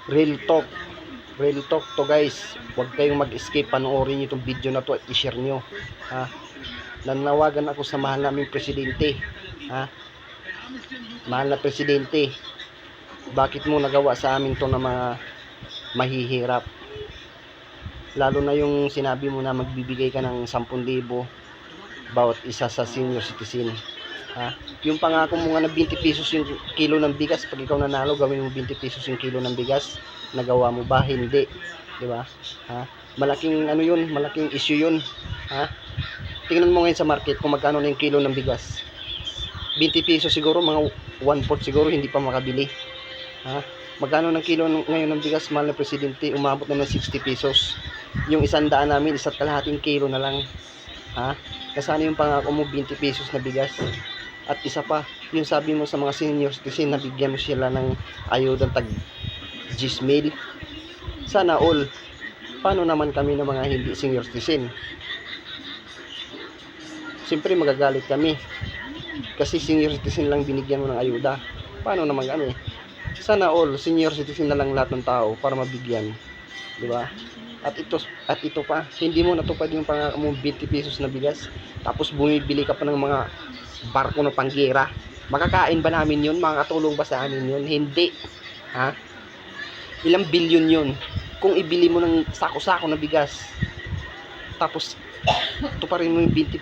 Real talk. Real talk to guys. Huwag kayong mag-escape. Panoorin nyo itong video na to at i-share nyo. Ha? Nanawagan ako sa mahal naming presidente. Ha? Mahal na presidente. Bakit mo nagawa sa amin to na mga mahihirap? Lalo na yung sinabi mo na magbibigay ka ng 10,000 bawat isa sa senior citizen. Ha? Yung pangako mo nga na 20 pesos yung kilo ng bigas, pag ikaw nanalo, gawin mo 20 pesos yung kilo ng bigas, nagawa mo ba? Hindi. Di ba? Ha? Malaking ano yun, malaking issue yun. Ha? Tingnan mo ngayon sa market kung magkano na yung kilo ng bigas. 20 pesos siguro, mga 1/4 siguro, hindi pa makabili. Ha? Magkano ng kilo ngayon ng bigas, mahal na presidente? Umabot na ng 60 pesos. Yung 100 namin, 1.5 kilo na lang. Ha? Kasano yung pangako mo 20 pesos na bigas? At isa pa, yung sabi mo sa mga senior citizen na bigyan mo sila ng ayodang tag 10,000. Sana all. Paano naman kami ng mga hindi senior citizen? Siyempre magagalit kami. Kasi senior citizen lang binigyan mo ng ayuda. Paano naman kami? Sana all, senior citizen na lang lahat ng tao para mabigyan. Di ba? At ito pa, hindi mo natupad yung pangako mo 20 pesos na bigas. Tapos bumibili ka pa ng mga barko ng panggera. Makakain ba namin yun? Makakatulong ba sa amin yun? Hindi. Ha? Ilang bilyon yun kung ibili mo ng sako-sako na bigas. Tapos tuparin mo yung 20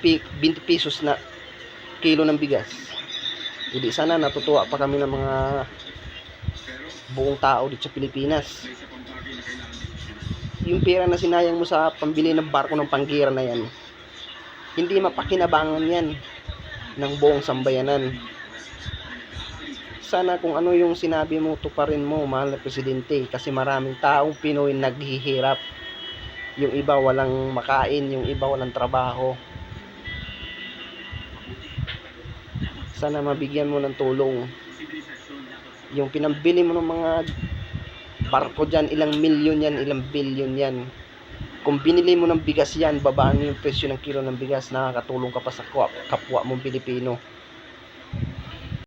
pesos na kilo ng bigas. Hindi, sana natutuwa pa kami ng mga buong tao dito sa Pilipinas. Yung pera na sinayang mo sa pambili ng barko ng panggera na yan, hindi mapakinabangan yan ng buong sambayanan. Sana kung ano yung sinabi mo, tuparin mo, mahal na presidente, kasi maraming taong Pinoy naghihirap. Yung iba walang makain, yung iba walang trabaho. Sana mabigyan mo ng tulong. Yung pinambili mo ng mga barko dyan, ilang milyon yan, ilang bilyon yan. Kung binili mo ng bigas yan, babaan yung presyo ng kilo ng bigas, nakakatulong ka pa sa kapwa mong Pilipino.